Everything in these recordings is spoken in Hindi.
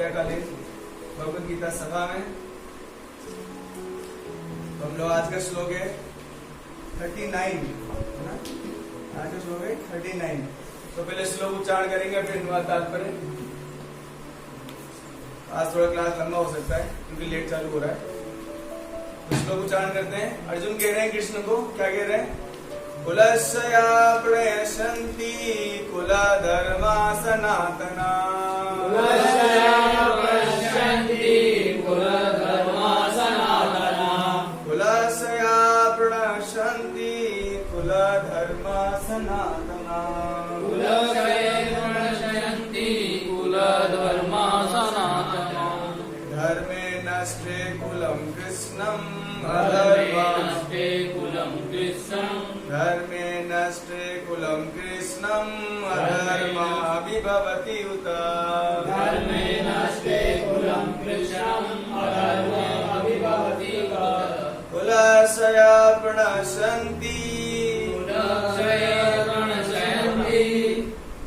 संध्याकालीन भगवद गीता सभा में। तो हम लोग आज का श्लोक है 39, है ना? आज का श्लोक है 39। तो पहले श्लोक उच्चारण करेंगे, फिर अनुवाद तात्पर्य। आज थोड़ा क्लास लंबा हो सकता है क्योंकि लेट चालू हो रहा है। तो श्लोक उच्चारण करते हैं। अर्जुन कह रहे हैं कृष्ण को, क्या कह रहे हैं? कुलस्या प्रणश्यन्ति कुल धर्मा सनातना, कुलस्या प्रणश्यन्ति कुल धर्मा सनातना, कुलस्या प्रणश्यन्ति कुल धर्मा सनातना, कुलस्या प्रणश्यन्ति कुल धर्मा सनातना, धर्मे नष्टे कुलं कृष्णं अधर्मा नष्टे कुलं कृष्णं, धर्मे नष्टे कुलं कृष्णं अधर्माभिभवति उत, धर्मे नष्टे कुलं कृष्णं अधर्माभिभवति उत, कुलस्या प्रणश्यन्ति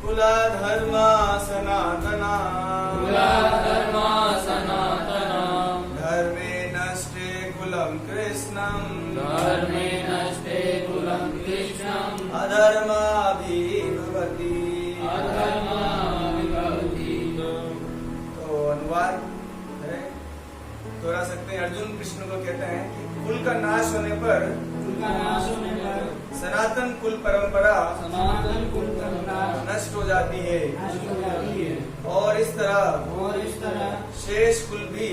कुल धर्मा सनातना, कुलधर्मा सनातना, धर्मे नष्टे कुलं कृष्णं, धर्मे नष्टे कुलं कृष्णं अधर्माभिभवति, अधर्माभिभवति। तो अनुवाद है, दोहरा सकते हैं। अर्जुन कृष्ण को कहते हैं कि कुल का नाश होने पर, सनातन कुल परंपरा नष्ट हो जाती है, और इस तरह शेष कुल भी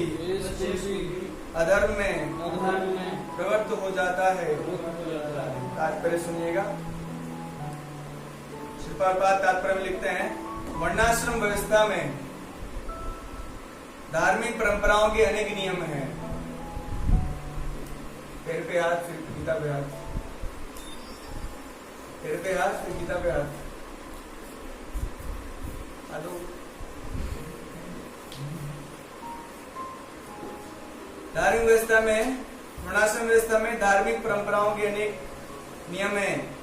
अधर्म में प्रवृत्त हो जाता है। तात्पर्य सुनिएगा। श्री प्रभुपाद तात्पर्य में लिखते हैं, वर्णाश्रम व्यवस्था में धार्मिक परंपराओं के अनेक नियम हैं। पैर पे हाथ, फिर गीता पे हाथ, पैर पे हाथ, फिर गीता पे हाथ। धार्मिक व्यवस्था में, वर्णाश्रम व्यवस्था में धार्मिक परंपराओं के अनेक नियम हैं,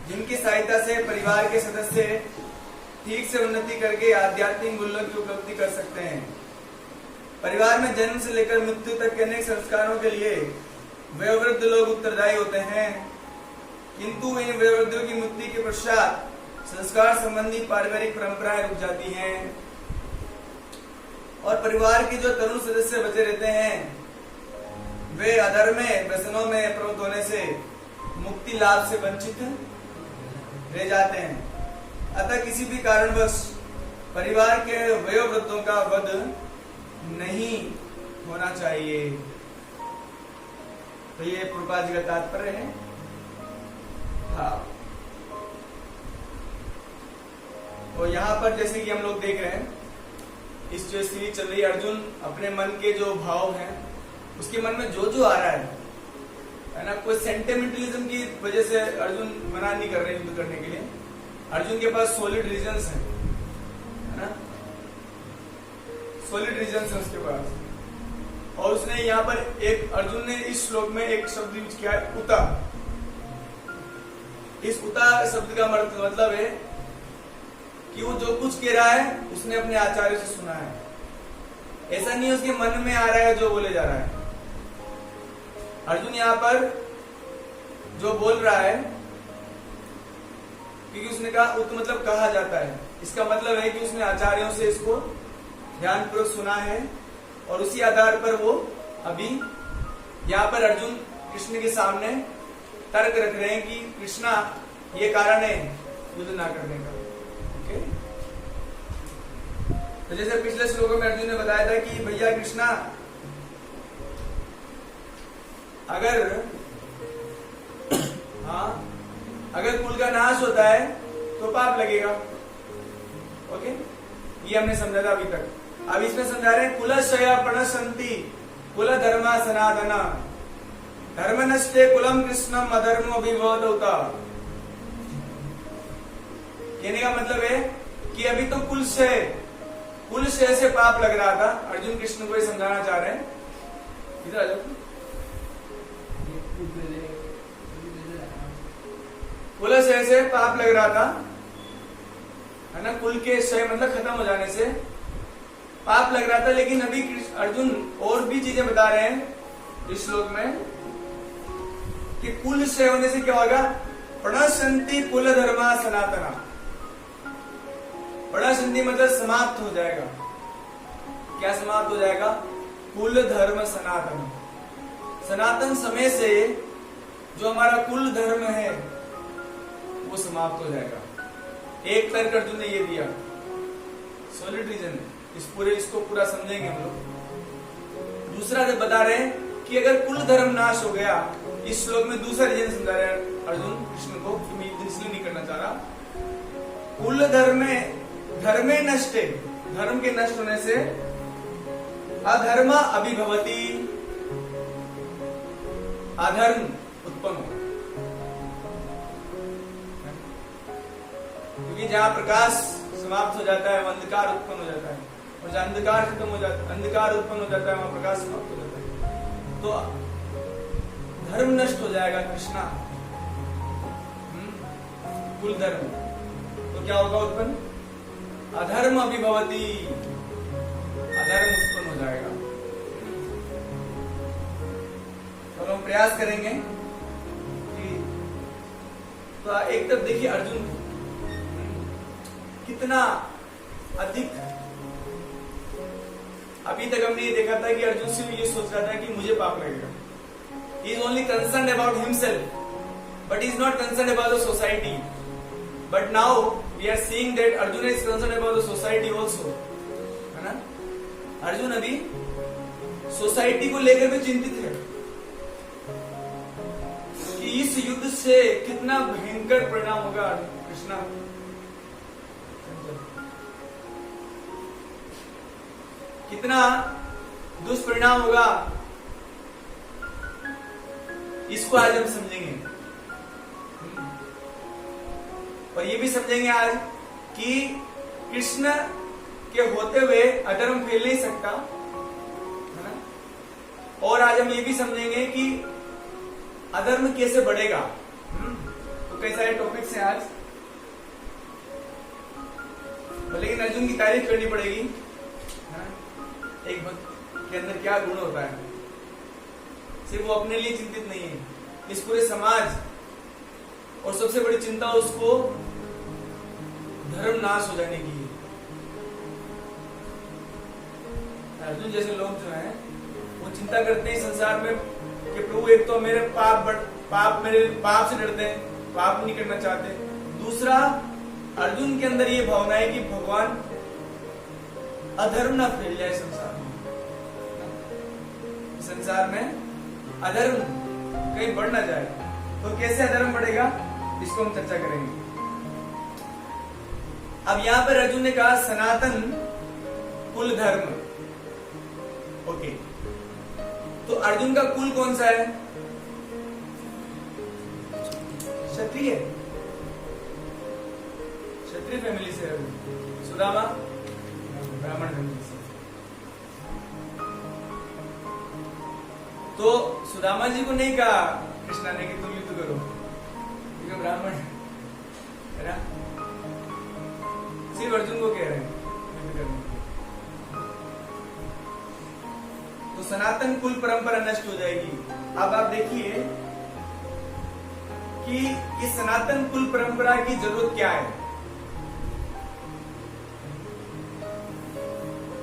जिनकी सहायता से परिवार के सदस्य ठीक से उन्नति करके आध्यात्मिक मूल्यों की उपलब्धि कर सकते हैं। परिवार में जन्म से लेकर मृत्यु तक के अनेक संस्कारों के लिए वयोवृद्ध लोग उत्तरदायी होते हैं, किंतु इन वयोवृद्धों की मृत्यु के पश्चात संस्कार संबंधी पारिवारिक परंपराएं रुक जाती हैं, और परिवार के जो तरुण सदस्य बचे रहते हैं वे अधर्म में, व्यसनों में प्रवृत्त होने से मुक्ति लाभ से वंचित रह जाते हैं। अतः किसी भी कारणवश परिवार के वयोवृद्धों का वध नहीं होना चाहिए। तो ये प्रभुपाद जी का तात्पर्य है। हाँ, तो यहाँ पर जैसे कि हम लोग देख रहे हैं, इस जो सीरीज चल रही है, अर्जुन अपने मन के जो भाव हैं, उसके मन में जो जो आ रहा है ना, कोई सेंटिमेंटलिज्म की वजह से अर्जुन मना नहीं कर रहे युद्ध करने के लिए। अर्जुन के पास सॉलिड रीजंस है ना, सॉलिड रीजंस है उसके पास। और उसने यहाँ पर एक, अर्जुन ने इस श्लोक में एक शब्द यूज किया है, उता। इस उता शब्द का मतलब है कि वो जो कुछ कह रहा है उसने अपने आचार्य से सुना है। ऐसा नहीं है उसके मन में आ रहा है जो बोले जा रहा है। अर्जुन यहाँ पर जो बोल रहा है, क्योंकि उसने कहा उत मतलब कहा जाता है, इसका मतलब है कि उसने आचार्यों से इसको ध्यानपूर्वक सुना है, और उसी आधार पर वो अभी यहाँ पर अर्जुन कृष्ण के सामने तर्क रख रहे हैं कि कृष्णा ये कारण है युद्ध ना करने का। ओके, तो जैसे पिछले श्लोकों में अर्जुन ने बताया था कि भैया कृष्णा, अगर कुल का नाश होता है तो पाप लगेगा। ओके, ये हमने समझा था अभी तक। अब इसमें समझा रहे हैं, कुलस्या प्रणश्यन्ति कुल धर्मा सनातना, धर्म नष्टे कुलम कृष्णम अधर्मोऽभिभवति उत। कहने का मतलब है कि अभी तो कुल क्षय से पाप लग रहा था। अर्जुन कृष्ण को ये समझाना चाह रहे हैं। इधर आ जाओ। कुल क्षय से पाप लग रहा था, है ना। कुल के क्षय मतलब खत्म हो जाने से पाप लग रहा था, लेकिन अभी अर्जुन और भी चीजें बता रहे हैं इस श्लोक में कि कुल क्षय होने से क्या होगा? प्रणशंति कुल धर्मा सनातना। प्रणशंति मतलब समाप्त हो जाएगा। क्या समाप्त हो जाएगा? कुल धर्म सनातन। सनातन समय से जो हमारा कुल धर्म है वो समाप्त हो जाएगा। एक तर्क अर्जुन ने ये दिया, सॉलिड रीजन। इसको पूरा समझेंगे हम लोग। दूसरा जब बता रहे हैं कि अगर कुल धर्म नाश हो गया, इस श्लोक में दूसरा रीजन समझा रहे हैं अर्जुन कृष्ण को, कि मैं युद्ध इसलिए नहीं करना चाह रहा। कुल धर्मे नष्टे, धर्म के नष्ट होने से अधर्म अभिभवती, अधर्म उत्पन्न हो। क्योंकि जहां प्रकाश समाप्त हो जाता है वहां अंधकार उत्पन्न हो जाता है, और जहां अंधकार खत्म हो जाता है, अंधकार उत्पन्न हो जाता है, वहां प्रकाश समाप्त हो जाता है। तो धर्म नष्ट हो जाएगा कृष्णा, कुल धर्म। तो क्या होगा उत्पन्न? अधर्म अभिभवती, अधर्म उत्पन्न हो जाएगा। तो हम प्रयास करेंगे कि तो एक तरफ देखिए अर्जुन कितना अधिक, अभी तक हमने ये देखा था कि अर्जुन सिर्फ ये सोच रहा था कि मुझे पाप लगेगा। He is only concerned about himself, but he is not concerned about the society. But now we are seeing that Arjuna is concerned about the society also, है ना? अर्जुन अभी सोसाइटी को लेकर भी चिंतित है कि इस युद्ध से कितना भयंकर परिणाम होगा। कृष्णा, कितना दुष्परिणाम होगा, इसको आज हम समझेंगे। और ये भी समझेंगे आज कि कृष्ण के होते हुए अधर्म फैल नहीं सकता, है ना? और आज हम ये भी समझेंगे कि अधर्म कैसे बढ़ेगा। तो कई सारे टॉपिक्स हैं आज, लेकिन अर्जुन की तारीफ करनी पड़ेगी, है ना? एक भक्त के अंदर क्या गुण होता है। सिर्फ वो अपने लिए चिंतित नहीं है, इस पूरे समाज, और सबसे बड़ी चिंता उसको धर्म नाश हो जाने की है। अर्जुन जैसे लोग जो हैं वो चिंता करते हैं संसार में कि प्रभु एक तो मेरे पाप से डरते हैं, पाप नहीं करना चाहते। दूसरा, अर्जुन के अंदर ये भावना है कि भगवान अधर्म ना फैल जाए संसार में अधर्म कहीं बढ़ ना जाए। तो कैसे अधर्म बढ़ेगा, इसको हम चर्चा करेंगे। अब यहां पर अर्जुन ने कहा सनातन कुल धर्म। ओके, तो अर्जुन का कुल कौन सा है? क्षत्रिय, क्षत्रिय फैमिली से अर्जुन। सुदामा ब्राह्मण फैमिली से। तो सुदामा जी को नहीं कहा कृष्णा ने कि तुम युद्ध करो, क्योंकि ब्राह्मण है ना। सिर्फ अर्जुन को कह रहे हैं युद्ध करने। तो सनातन कुल परंपरा नष्ट हो जाएगी। अब आप देखिए कि इस सनातन कुल परंपरा की जरूरत क्या है।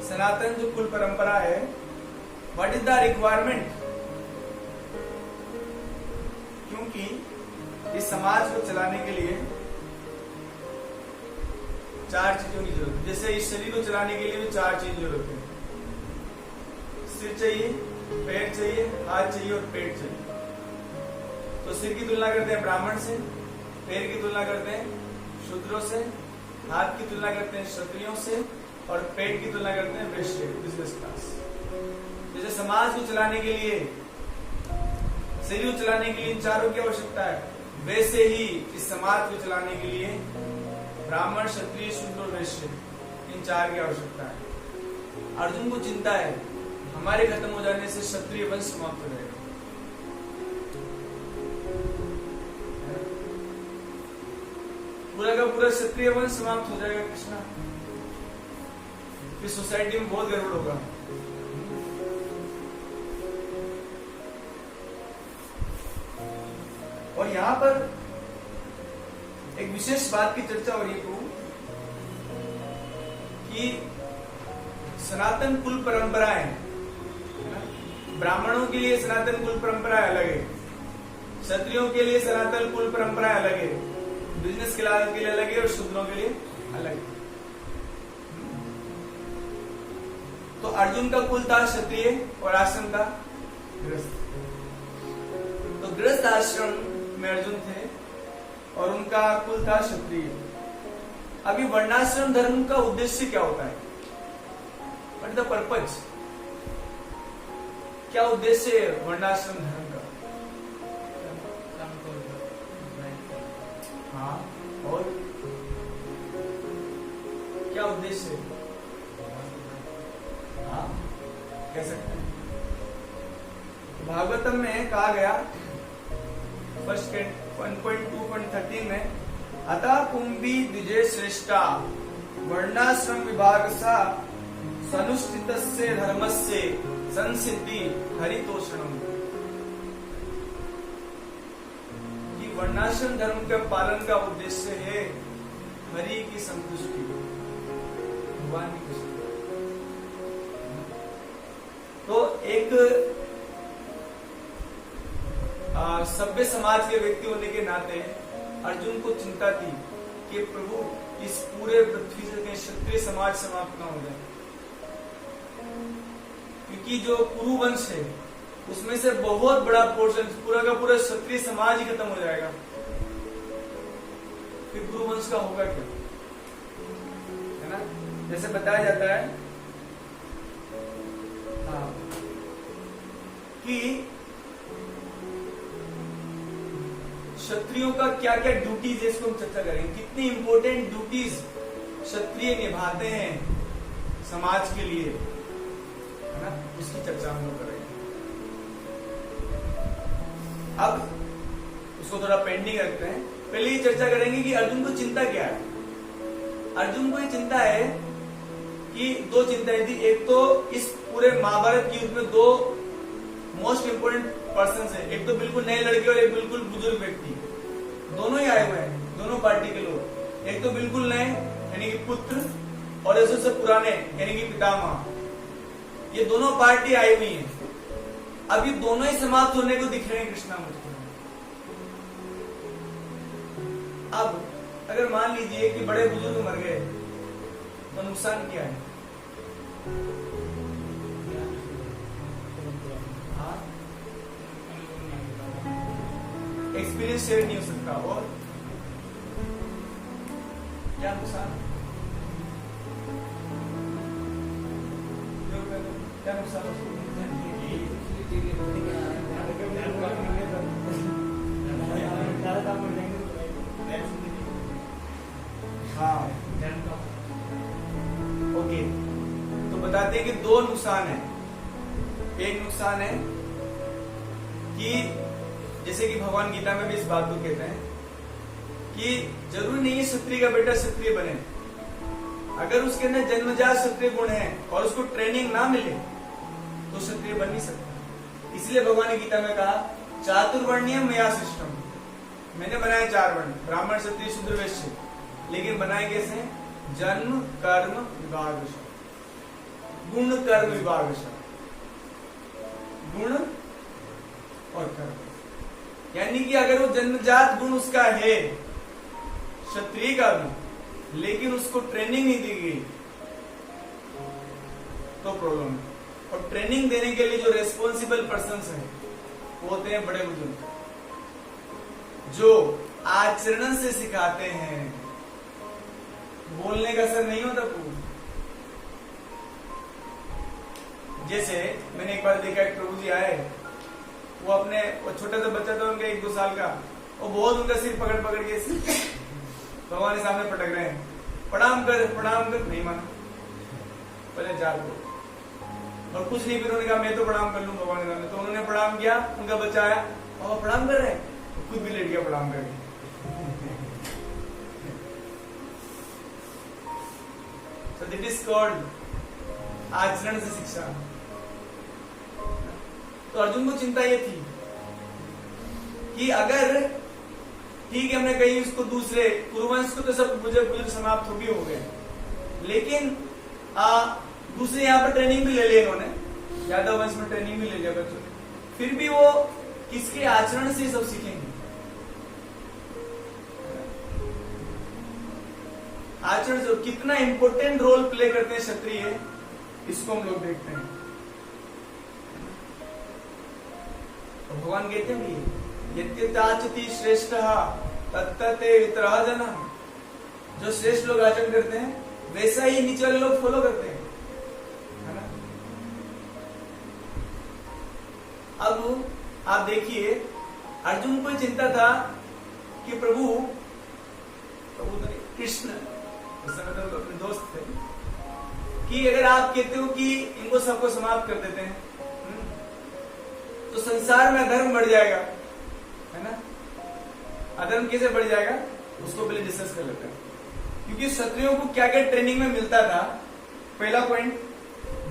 सनातन जो कुल परंपरा है, व्हाट इज द रिक्वायरमेंट? क्योंकि इस समाज को चलाने के लिए 4 चीजों की जरूरत है। जैसे इस शरीर को चलाने के लिए भी 4 चीज जरूरत है। सिर चाहिए, पैर चाहिए, हाथ चाहिए और पेट चाहिए। तो सिर की तुलना करते हैं ब्राह्मण से, पैर की तुलना करते हैं शूद्रों से, हाथ की तुलना करते हैं क्षत्रियों से, और पेट की तुलना करते हैं वैश्य, बिजनेस क्लास। जैसे समाज को चलाने के लिए, शरीर को चलाने के लिए इन 4 की आवश्यकता है, वैसे ही इस समाज को चलाने के लिए ब्राह्मण, क्षत्रिय, शूद्र और वैश्य, इन 4 की आवश्यकता है। अर्जुन को चिंता है हमारे खत्म हो जाने से क्षत्रिय वंश समाप्त हो जाएगा। पूरा का पूरा क्षत्रिय वंश समाप्त हो जाएगा कृष्णा। फिर सोसाइटी में बहुत गड़बड़ होगा। और यहां पर एक विशेष बात की चर्चा हो रही है कि सनातन कुल परंपराएं, ब्राह्मणों के लिए सनातन कुल परंपराएं अलग है, क्षत्रियों के लिए सनातन कुल परंपराएं अलग है, बिजनेस के लिए अलग है और शूद्रों के लिए अलग है। तो अर्जुन का कुल था क्षत्रिय और आश्रम था गृहस्थ। तो गृहस्थ आश्रम में अर्जुन थे और उनका कुल था क्षत्रिय। अभी वर्णाश्रम धर्म का उद्देश्य क्या होता है? What the purpose? क्या उद्देश्य है वर्णाश्रम धर्म का? हाँ, और क्या उद्देश्य है? हाँ, कह सकते हैं। भागवतम में कहा गया फर्स्ट 1.2.13 में, अतः कुंभी द्विजय श्रेष्ठा वर्णाश्रम विभाग सा सनुष्ठितस्य धर्मस्य संसिद्धि हरितोषणम। कि वर्णाश्रम धर्म के पालन का उद्देश्य है हरि की संतुष्टि, भगवान की खुशी। तो एक सभ्य समाज के व्यक्ति होने के नाते अर्जुन को चिंता थी कि प्रभु इस पूरे पृथ्वी से क्षत्रिय समाज समाप्त न हो जाए, क्योंकि जो कुरु वंश है उसमें से बहुत बड़ा पोर्शन, पूरा का पूरा क्षत्रिय समाज ही खत्म हो जाएगा। फिर कुरु वंश का होगा क्या? है ना? जैसे बताया जाता है कि क्षत्रियों का क्या क्या ड्यूटीज है, इसको हम चर्चा करेंगे। कितनी इंपॉर्टेंट ड्यूटीज क्षत्रिय निभाते हैं समाज के लिए, है ना? उसकी चर्चा हम लोग करेंगे। अब उसको थोड़ा पेंडिंग रखते हैं। पहले ये चर्चा करेंगे कि अर्जुन को चिंता क्या है। अर्जुन को ये चिंता है कि दो चिंताएं थी। एक तो इस पूरे महाभारत युद्ध में दो मोस्ट इंपोर्टेंट पर्सन है, एक तो बिल्कुल नए लड़के और एक बिल्कुल बुजुर्ग व्यक्ति। दोनों ही आए हुए हैं, दोनों पार्टी के लोग। एक तो बिल्कुल नए यानी कि पुत्र, और ऐसे से पुराने यानी कि पितामह। ये दोनों पार्टी आई हुई है। अभी दोनों ही समाप्त होने को दिख रहे हैं कृष्णा मुझको। अब अगर मान लीजिए कि बड़े बुजुर्ग मर गए तो नुकसान क्या है? एक्सपीरियंस शेयर नहीं हो सकता। और क्या नुकसान? क्या नुकसान हो सकता? हाँ, ओके। तो बताते हैं कि दो नुकसान है। एक नुकसान है कि जैसे कि भगवान गीता में भी इस बात को कहते हैं कि जरूरी नहीं है क्षत्रिय का बेटा क्षत्रिय बने। अगर उसके अंदर जन्मजात क्षत्रिय गुण है और उसको ट्रेनिंग ना मिले तो क्षत्रिय बन नहीं सकता। इसलिए भगवान ने गीता में कहा चातुर्वर्ण्यम मया सृष्टम, मैंने बनाया 4 वर्ण, ब्राह्मण क्षत्रिय शूद्र वैश्य। लेकिन बनाए कैसे? जन्म कर्म विभाग, गुण कर्म विभाग, गुण और कर्म। यानी कि अगर वो जन्मजात गुण उसका है क्षत्रिय का भी, लेकिन उसको ट्रेनिंग नहीं दी गई तो प्रॉब्लम है। और ट्रेनिंग देने के लिए जो रेस्पॉन्सिबल पर्सन्स हैं वो होते हैं बड़े बुजुर्ग, जो आचरण से सिखाते हैं। बोलने का असर नहीं होता पूर्ण। जैसे मैंने एक बार देखा, एक प्रभु जी आए, वो अपने वो छोटा सा बच्चा था उनका 1-2 साल का, वो बहुत उनका सिर पकड़ पकड़ के भगवान के सामने पटक रहे हैं, प्रणाम कर, नहीं माना, पहले जा दो और कुछ नहीं। फिर उन्होंने कहा मैं तो प्रणाम कर लूं भगवान के सामने। तो उन्होंने प्रणाम किया, उनका बच्चा आया और प्रणाम कर रहे हैं, तो खुद भी लेट गया प्रणाम करके। So that is called आचरण से शिक्षा। तो अर्जुन को चिंता ये थी कि अगर ठीक है हमने कही उसको दूसरे कुरुवंश को तो सब बुजुर्ग समाप्त हो गए, लेकिन दूसरे यहाँ पर ट्रेनिंग भी ले लिया इन्होंने, यादव वंश में ट्रेनिंग भी ले लिया बच्चों ने, फिर भी वो किसके आचरण से सब सीखेंगे? आचरण जो कितना इंपॉर्टेंट रोल प्ले करते हैं क्षत्रिय, इसको हम लोग देखते हैं। तो भगवान कहते हैं यत्यताचति श्रेष्ठ तत्तते वितरः जनः, जो श्रेष्ठ लोग आचरण करते हैं वैसा ही नीचे वाले लोग फॉलो करते हैं, है ना। अब आप देखिए अर्जुन को चिंता था कि प्रभु कृष्ण मतलब अपने दोस्त थे कि अगर आप कहते हो कि इनको सबको समाप्त कर देते हैं तो संसार में अधर्म बढ़ जाएगा, है ना। अधर्म कैसे बढ़ जाएगा उसको पहले डिस्कस कर लेते हैं, क्योंकि क्षत्रियों को क्या क्या ट्रेनिंग में मिलता था। पहला पॉइंट,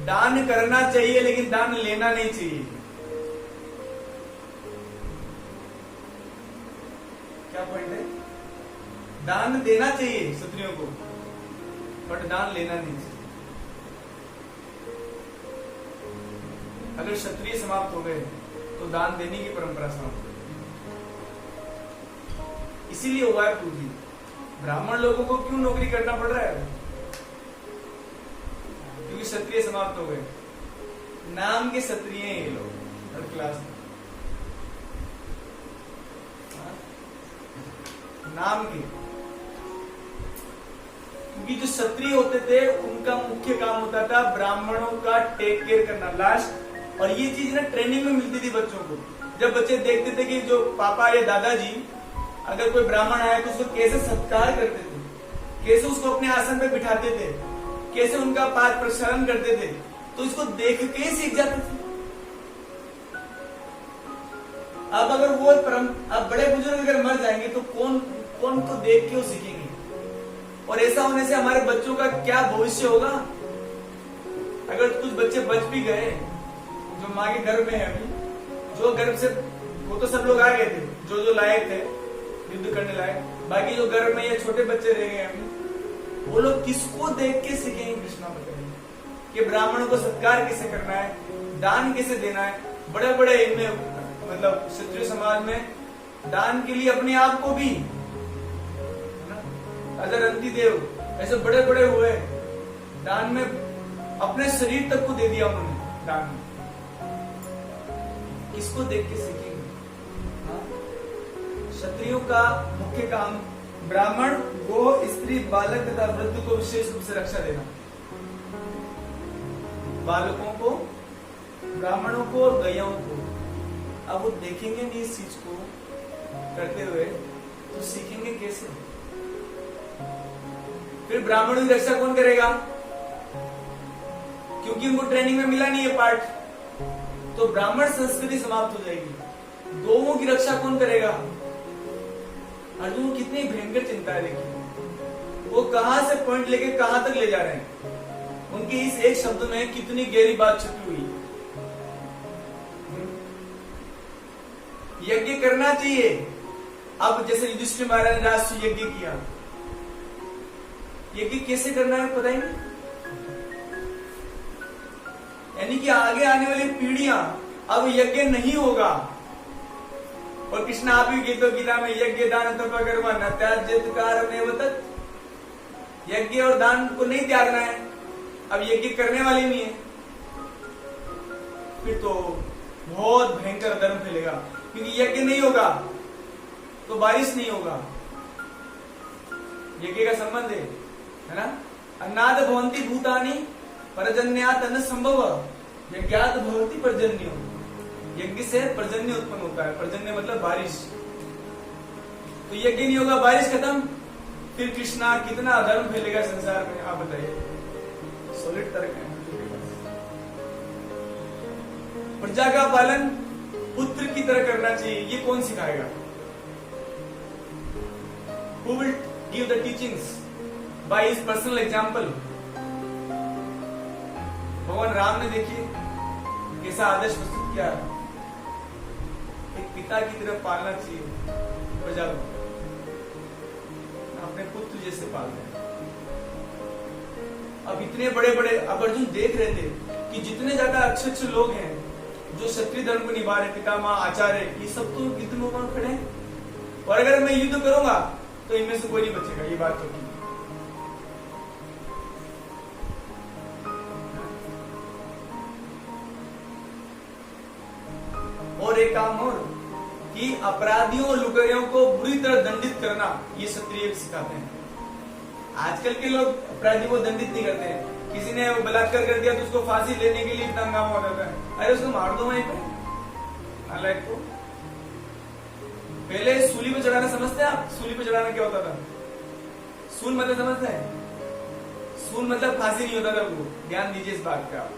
दान करना चाहिए लेकिन दान लेना नहीं चाहिए। क्या पॉइंट है? दान देना चाहिए क्षत्रियों को बट दान लेना नहीं चाहिए। अगर क्षत्रिय समाप्त हो गए तो दान देने की परंपरा समाप्त हो गई। इसीलिए हुआ है पूजी, ब्राह्मण लोगों को क्यों नौकरी करना पड़ रहा है? क्योंकि क्षत्रिय समाप्त हो गए। नाम के क्षत्रिय हैं ये लोग हर क्लास में, नाम के। क्योंकि जो क्षत्रिय होते थे उनका मुख्य काम होता था ब्राह्मणों का टेक केयर करना लास्ट। और ये चीज ना ट्रेनिंग में मिलती थी बच्चों को। जब बच्चे देखते थे कि जो पापा या दादाजी अगर कोई ब्राह्मण आया तो उसको कैसे सत्कार करते थे, कैसे उसको अपने आसन पे बिठाते थे, कैसे उनका पाद प्रक्षालन करते थे, तो इसको देख के ही सीख जाते थे। अब अगर वो अब बड़े बुजुर्ग अगर मर जाएंगे तो कौन को देख के वो सीखेंगे? और ऐसा होने से हमारे बच्चों का क्या भविष्य होगा? अगर कुछ बच्चे बच भी गए जो माँ के गर्भ में है अभी, जो गर्भ से वो तो सब लोग आ गए थे जो लायक थे युद्ध करने लायक, बाकी जो गर्भ में ये छोटे बच्चे रह गए अभी, वो लोग किसको देख के सीखेंगे? कृष्णा बताइए कि ब्राह्मणों को सत्कार कैसे करना है, दान कैसे देना है। बड़े बड़े इनमें मतलब क्षत्रिय समाज में दान के लिए अपने आप को भी, अगर अंतिदेव ऐसे बड़े बड़े हुए, दान में अपने शरीर तक को दे दिया उन्होंने दान में। किसको देख के सीखेंगे? क्षत्रियों का मुख्य काम ब्राह्मण, गो, स्त्री, बालक तथा वृद्ध को विशेष रूप से रक्षा देना। बालकों को, ब्राह्मणों को और गैयों को। अब वो देखेंगे नहीं इस चीज को करते हुए तो सीखेंगे कैसे? फिर ब्राह्मणों की रक्षा कौन करेगा? क्योंकि उनको ट्रेनिंग में मिला नहीं है पार्ट, तो ब्राह्मण संस्कृति समाप्त हो जाएगी। गौओं की रक्षा कौन करेगा? अर्जुन को कितनी भयंकर चिंता है। देखिए वो कहां से पॉइंट लेके कहां तक ले जा रहे हैं। उनके इस एक शब्द में कितनी गहरी बात छुपी हुई। यज्ञ करना चाहिए। अब जैसे युधिष्ठिर महाराज ने राष्ट्रीय यज्ञ किया, यज्ञ कैसे करना है पता ही नहीं। यानी कि आगे आने वाली पीढ़ियां अब यज्ञ नहीं होगा। और कृष्ण आप भी गीता में यज्ञ दान तप कर्म न त्याज्यत कारमेव तत्। यज्ञ और दान को नहीं त्यागना है। अब यज्ञ करने वाले नहीं है, फिर तो बहुत भयंकर धर्म फैलेगा। क्योंकि यज्ञ नहीं होगा तो बारिश नहीं होगा। यज्ञ का संबंध है ना। अन्नाद भवन्ति भूतानि पर्जन्यात् अन्न संभव यज्ञात् भवति पर्जन्यो। यज्ञ से पर्जन्य उत्पन्न होता है। पर्जन्य मतलब बारिश। तो यज्ञ नहीं होगा, बारिश खत्म, फिर कृष्णा कितना अधर्म फैलेगा संसार में। आप बताइए, सॉलिड तर्क है। प्रजा का पालन पुत्र की तरह करना चाहिए, ये कौन सिखाएगा? Who will give the teachings by his personal example? भगवान राम ने देखिए कैसा आदर्श प्रस्तुत किया, एक पिता की तरफ पालना चाहिए प्रजा को, अपने पुत्र जैसे पालते हैं। अब इतने बड़े बड़े, अब अर्जुन देख रहे थे कि जितने ज्यादा अच्छे लोग हैं जो क्षत्रिय धर्म को निभा रहे, पितामह, आचार्य, ये सब तो युद्ध में खड़े हैं, और अगर मैं युद्ध करूंगा तो इनमें से कोई नहीं बचेगा, ये बात तो की। और एक काम और कि अपराधियों और लुटेरों को बुरी तरह दंडित करना, ये क्षत्रिय सिखाते हैं। आजकल के लोग अपराधी को दंडित नहीं करते हैं। किसी ने बलात्कार कर दिया तो उसको फांसी लेने के लिए इतना हंगामा हो जाता है, अरे उसको मार दो वहीं पे, नालायक को। पहले सूली पे चढ़ाना समझते हैं आप? सूली पे चढ़ाना क्या होता था? सूल मतलब समझते हैं? सूल मतलब फांसी नहीं होता था, वो ध्यान दीजिए इस बात का।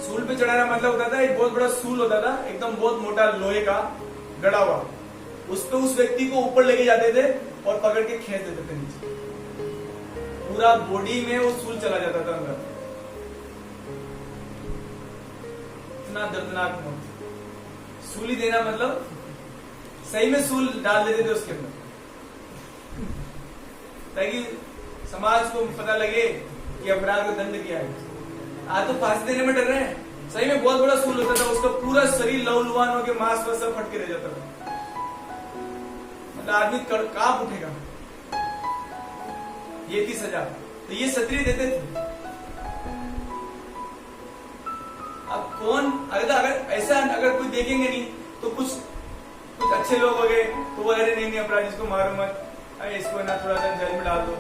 सूल पे चढ़ाना मतलब होता था एक बहुत बड़ा सूल होता था, एकदम बहुत मोटा लोहे का गड़ा हुआ, उस पे उस व्यक्ति को ऊपर लेके जाते थे और पकड़ के खींच देते थे नीचे, पूरा बॉडी में वो सूल चला जाता था अंदर। इतना दर्दनाक मौत। सूली देना मतलब सही में सूल डाल देते थे उसके अंदर, ताकि समाज को पता लगे कि अपराध को दंड किया है। आज तो फांसी देने में डर रहे हैं, सही में बहुत बड़ा सूल होता था, उसका पूरा शरीर लहूलुहान होकर मांस पर सब फट के रह जाता था, मतलब आदमी कांप उठेगा। ये थी सजा, तो ये क्षत्रिय देते थे। अब कौन अगर ऐसा अगर कोई देखेंगे नहीं तो कुछ अच्छे लोग हो गए तो वो अरे नहीं अपराधी इसको मारो मत, अरे इसको ना थोड़ा सा जेल में डाल दो।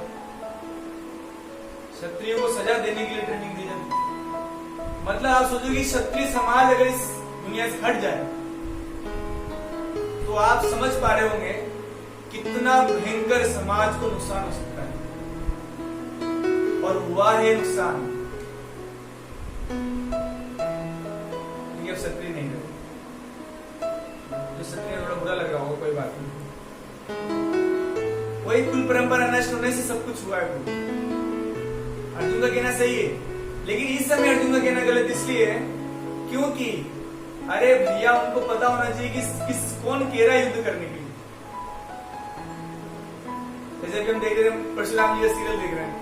क्षत्रिय को सजा देने के लिए ट्रेनिंग दी जाती। मतलब आप सोचो कि क्षत्रिय समाज अगर इस दुनिया से हट जाए तो आप समझ पा रहे होंगे कितना भयंकर समाज को नुकसान हो सकता है, और हुआ है नुकसान। अब क्षत्रिय नहीं रहे, तो क्षत्रिय थोड़ा बुरा लग रहा होगा, कोई बात नहीं। कोई कुल परंपरा नष्ट होने से सब कुछ हुआ है। अर्जुन का कहना सही है, लेकिन इस समय अर्जुन का कहना गलत इसलिए है क्योंकि अरे भैया उनको पता होना चाहिए कि कौन कह रहा है युद्ध करने के लिए। जैसे कि हम देख रहे हैं परशुराम जी का सीरियल देख रहे हैं,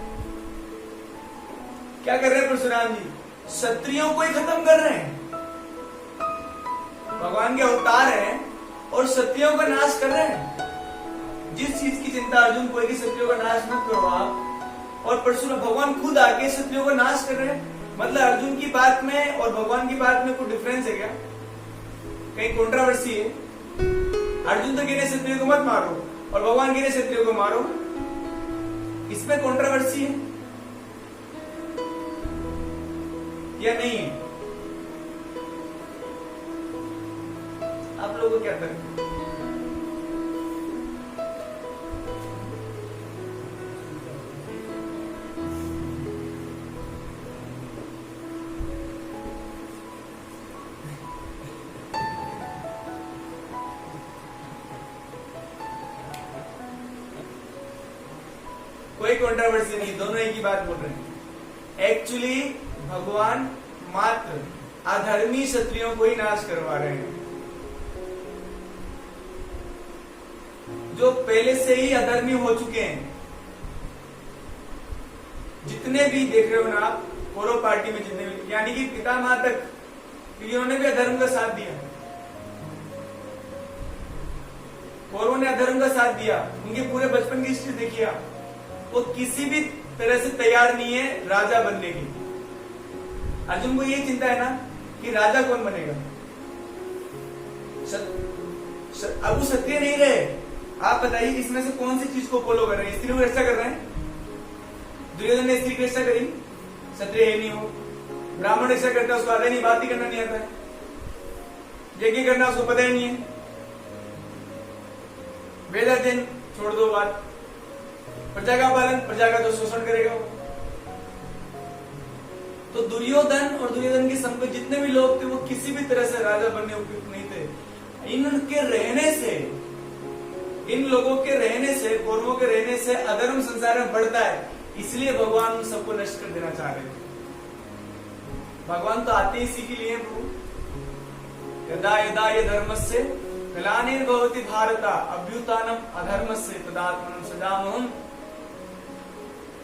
क्या कर रहे हैं परशुराम जी? क्षत्रियों को ही खत्म कर रहे हैं। भगवान के अवतार हैं और क्षत्रियों का नाश कर रहे हैं। जिस चीज की चिंता अर्जुन को है कि क्षत्रियों का नाश मत करो आप, और परशुराम भगवान खुद आके क्षत्रियों का नाश कर रहे हैं। मतलब अर्जुन की बात में और भगवान की बात में कोई डिफरेंस है क्या? कहीं कंट्रोवर्सी है? अर्जुन तो कह रहे क्षत्रियों को मत मारो और भगवान कह रहे क्षत्रियों को मारो, इसमें कंट्रोवर्सी है या नहीं है? आप लोगों को क्या लगता है? कोई कंट्रोवर्सी नहीं, दोनों एक ही बात बोल रहे हैं। एक्चुअली भगवान मात्र अधर्मी क्षत्रियों को ही नाश करवा रहे हैं। जो पहले से ही अधर्मी हो चुके हैं, जितने भी देख रहे हो ना आप कौरव पार्टी में, जितने भी, यानी कि पितामह तक, क्योंकि उन्होंने भी अधर्म का साथ दिया। कौरवों ने अधर्म का साथ दिया, उनके पूरे बचपन की हिस्ट्री देखिए आप, वो किसी भी तरह से तैयार नहीं है राजा बनने की। अर्जुन को ये चिंता है ना कि राजा कौन बनेगा। अब वो क्षत्रिय नहीं रहे। आप बताइए इसमें से कौन सी चीज को फॉलो कर रहे हैं? स्त्री को रक्षा कर रहे हैं? दुर्योधन ने स्त्री की रक्षा करी, क्षत्रिय है नहीं हो। ब्राह्मण रक्षा करता है, उसको आता नहीं, बात ही करना नहीं आता है। यज्ञ करना उसको पता ही नहीं है। वेद अध्ययन छोड़ दो बात, प्रजा का पालन, प्रजा का तो शोषण करेगा वो। तो दुर्योधन और दुर्योधन के संग जितने भी लोग थे वो किसी भी तरह से राजा बनने उपयुक्त नहीं थे। इनके रहने से, इन लोगों के रहने से, कौरवों के रहने से अधर्म संसार में बढ़ता है, इसलिए भगवान उन सबको नष्ट कर देना चाह रहे थे। भगवान तो आते ही इसी के लिए प्रभु। यदा यदा ये धर्मस्य ग्लानिर्भवति भारता अभ्युत्थानम अधर्मस्य तदात्मनं सदामहम्।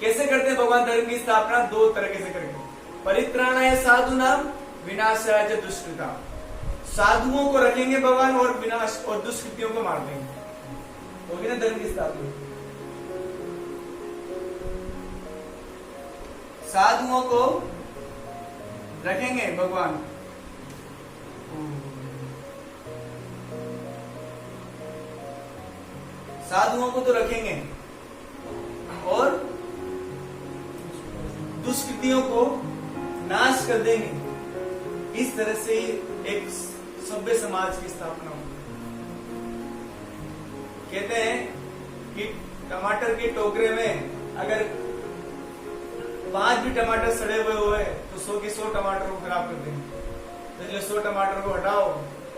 कैसे करते हैं भगवान धर्म की स्थापना? दो तरीके से करेंगे, परित्राणाय साधूनाम विनाशाय च दुष्कृताम। साधुओं को रखेंगे भगवान और विनाश और दुष्कृतियों को मार देंगे। होगी ना धर्म की स्थापना। साधुओं को रखेंगे भगवान, साधुओं को तो रखेंगे और दुष्कृतियों को नाश कर देंगे। इस तरह से एक सभ्य समाज की स्थापना होगी। कहते हैं कि टमाटर के टोकरे में अगर 5 भी टमाटर सड़े हुए तो 100 के 100 टमाटर को खराब कर देंगे। तो इसलिए 100 टमाटर को हटाओ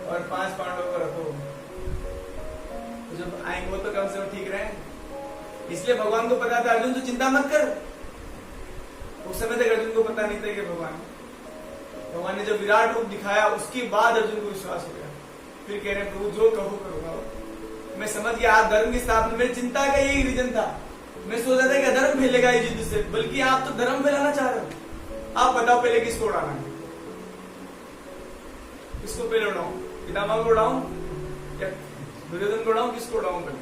और 5 पांडवों को रखो, तो जब आएंगे वो तो कम से कम ठीक रहे। इसलिए भगवान को पता था, अर्जुन तो चिंता मत कर। उस समय तक अर्जुन को पता नहीं था कि भगवान ने जब विराट रूप दिखाया उसके बाद अर्जुन को विश्वास हो गया। फिर कह रहे प्रभु जो कहो करूंगा। मैं समझ गया आप धर्म की स्थापना, मेरी चिंता का यही रीजन था। मैं सोचा था कि अधर्म फैलेगा इस युद्ध से, बल्कि आप तो धर्म फैलाना चाह रहे हो। आप बताओ पहले किसको उड़ाना है? किसको पहले उड़ाऊं? पितामह को उड़ाऊं या दुर्योधन को उड़ाऊं? किसको उड़ाऊं पहले?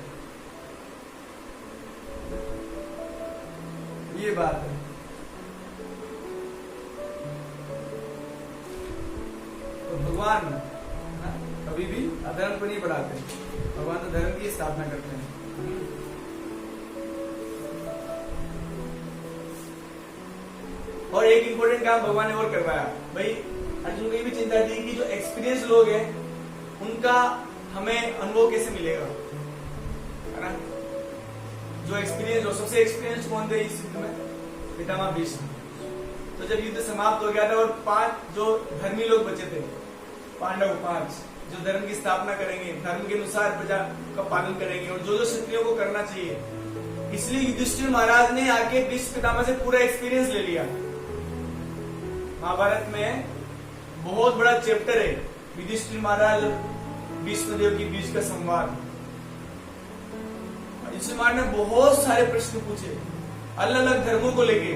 ये बात है। तो भगवान कभी भी अधर्म को नहीं बढ़ाते, भगवान तो धर्म की स्थापना करते हैं। और एक इंपॉर्टेंट काम भगवान ने और करवाया। भाई अर्जुन को ये भी चिंता थी कि जो एक्सपीरियंस लोग हैं उनका हमें अनुभव कैसे मिलेगा, है ना? जो एक्सपीरियंस, सबसे एक्सपीरियंस कौन थे इस युद्ध में? पितामह भीष्म। तो जब युद्ध समाप्त हो गया था और 5 जो धर्मी लोग बचे थे, पांडव 5 जो धर्म की स्थापना करेंगे, धर्म के अनुसार प्रजा का पालन करेंगे और जो जो क्षत्रियों को करना चाहिए, इसलिए युधिष्ठिर महाराज ने आके भीष्म पितामह से पूरा एक्सपीरियंस ले लिया। महाभारत में बहुत बड़ा चैप्टर है युधिष्ठिर महाराज भीष्म देव के बीच का संवाद। युधिष्ठिर महाराज ने बहुत सारे प्रश्न पूछे अलग अलग धर्मों को लेके।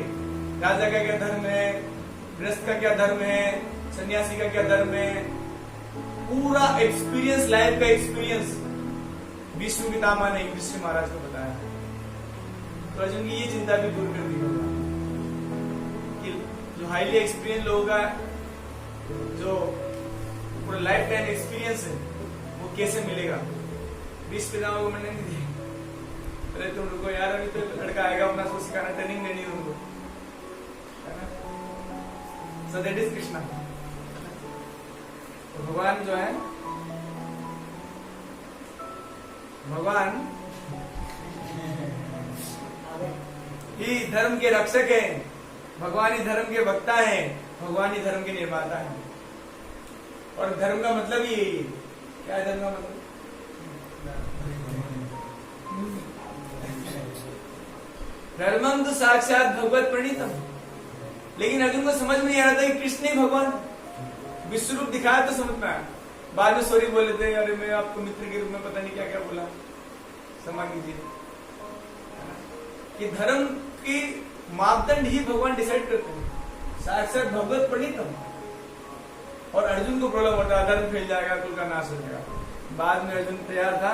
राजा का क्या धर्म है, गृहस्थ का क्या धर्म है, सन्यासी का क्या धर्म है, पूरा एक्सपीरियंस, लाइफ का एक्सपीरियंस भीष्म पितामह ने युधिष्ठिर महाराज को बताया। तो अर्जुन की ये चिंता भी दूर कर दी होगा कि जो हाईली एक्सपीरियंस लोगों का जो पूरा लाइफ टाइम एक्सपीरियंस है वो कैसे मिलेगा। भीष्म पितामह को मैंने नहीं दिया, अरे तुम रुको यार, अभी तो लड़का आएगा अपना उसको सिखाना, ट्रेनिंग देनी है उनको, है ना? So that is Krishna. तो भगवान जो है, भगवान ही धर्म के रक्षक हैं, भगवान ही धर्म के वक्ता हैं, भगवान ही धर्म के निर्माता हैं। और धर्म का मतलब ही यही है। क्या है धर्म का मतलब? धर्मम तो साक्षात भगवत प्रणीतम। लेकिन अर्जुन को समझ में नहीं आ रहा था कि कृष्ण ही भगवान विश्व रूप दिखाया तो समझ में आया। बाद में सॉरी बोले थे, अरे मैं आपको मित्र के रूप में पता नहीं क्या क्या बोला, क्षमा कीजिए। कि धर्म की मापदंड ही भगवान डिसाइड करते हैं, साक्षात भगवत प्रणीतम। और अर्जुन को प्रॉब्लम होता है, धर्म फैल जाएगा, कुल का नाश हो जाएगा। बाद में अर्जुन तैयार था।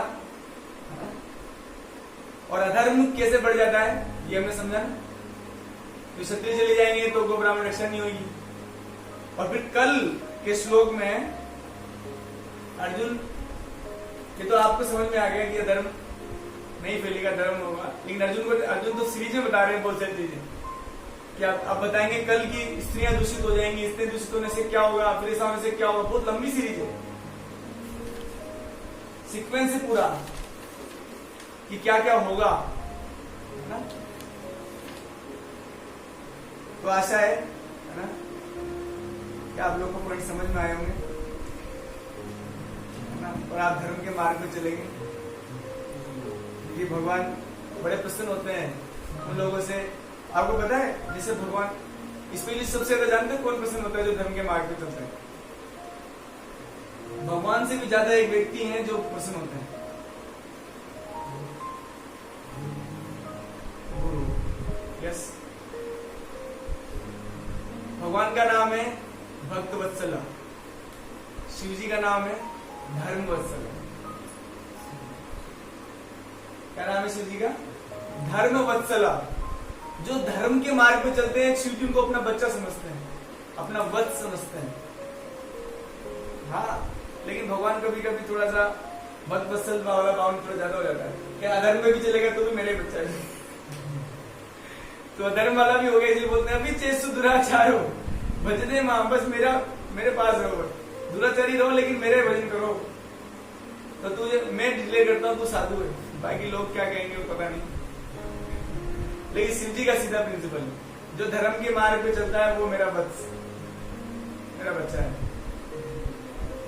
और अधर्म कैसे बढ़ जाता है ये हमने समझा। तो क्षत्रिय चले जाएंगे तो गो ब्राह्मण रक्षा नहीं होगी। और फिर कल के श्लोक में अर्जुन, ये तो आपको समझ में आ गया कि धर्म नहीं फैलेगा, धर्म होगा। लेकिन अर्जुन तो सीरीज में बता रहे हैं बहुत सारी चीजें कि आप बताएंगे कल की स्त्रियां दूषित हो जाएंगी, स्त्रियां दूषित होने से क्या होगा, फिर ऐसा होने से क्या होगा। बहुत लंबी सीरीज है, सीक्वेंस है पूरा कि क्या क्या होगा, है ना? तो आशा है ना कि आप लोग को पॉइंट समझ में आए होंगे, है ना? और आप धर्म के मार्ग में चलेंगे। ये भगवान बड़े प्रसन्न होते हैं उन लोगों से। आपको पता है जैसे भगवान इसमें सबसे ज्यादा जानते हो कौन प्रसन्न होता है? जो धर्म के मार्ग पे चलता है। भगवान से भी ज्यादा एक व्यक्ति है जो प्रसन्न होते हैं, गुरु। यस, भगवान का नाम है भक्त वत्सला, शिव जी का नाम है धर्म वत्सला। क्या नाम है शिव जी का? धर्म वत्सला। जो धर्म के मार्ग पे चलते हैं, शिव जी उनको अपना बच्चा समझते हैं, अपना वत्स समझते हैं। हाँ, लेकिन भगवान कभी कभी थोड़ा सा भक्त वत्सल वाला भाव थोड़ा ज्यादा हो जाता है। क्या अधर्म में भी चलेगा तो भी मेरे बच्चा है। तो अधर्म वाला भी हो गया, इसलिए बोलते हैं अभी चेसु दुराचारो भजते मां, बस मेरे पास रहो, दुराचारी रहो लेकिन मेरे भजन करो। तो तुझे मैं डिक्लेयर करता हूँ तू साधु है, बाकी लोग क्या कहेंगे वो पता नहीं। लेकिन शिव जी का सीधा प्रिंसिपल, जो धर्म के मार्ग पे चलता है वो मेरा वत्स, मेरा बच्चा है।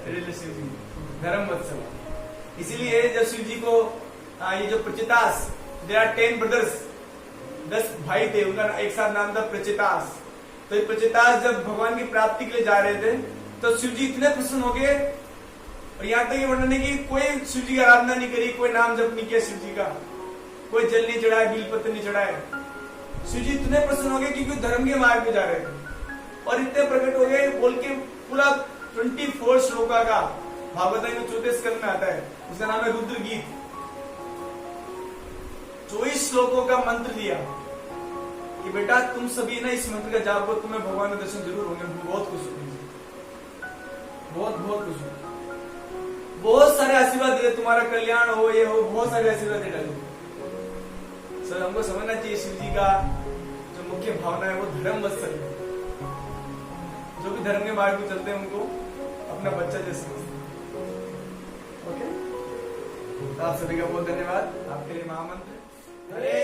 शिव जी धर्म वत्सल। इसीलिए जब शिव जी को ये जो प्रचितास, देयर आर 10 ब्रदर्स, 10 भाई थे, उनका एक साथ नाम था प्रचितास। तो ये प्रचितास जब भगवान की प्राप्ति के लिए जा रहे थे तो शिव जी इतने प्रसन्न हो गए, और यहाँ तक ये वर्णन है कि कोई शिव जी की आराधना नहीं करी, कोई नाम जप नहीं किया शिव जी का, कोई जल नहीं चढ़ाया, बिलपत्र नहीं चढ़ाए। शिव जी इतने प्रसन्न हो गए क्योंकि धर्म के मार्ग पे जा रहे थे, और इतने प्रकट हो गए बोल के पूरा 24 श्लोका का भागवत में 4थे स्कंद में आता है, उसका नाम है रुद्र गीत। 24 श्लोकों का मंत्र दिया कि बेटा तुम सभी ना इस मंत्र का जाप करो, तुम्हें भगवान के दर्शन जरूर होंगे। बहुत खुश हूँ, बहुत खुश हूँ। बहुत सारे आशीर्वाद दिए, तुम्हारा कल्याण हो, ये हो, बहुत सारे आशीर्वाद दे डाले। सर हमको समझना चाहिए शिव जी का जो मुख्य भावना है वो धर्म वत्सल है। जो भी धर्म के मार्ग में चलते हैं उनको अपना बच्चा जैसे समझते हैं। ओके, तो आप सभी का बहुत धन्यवाद। आपके लिए महामंत्र हरे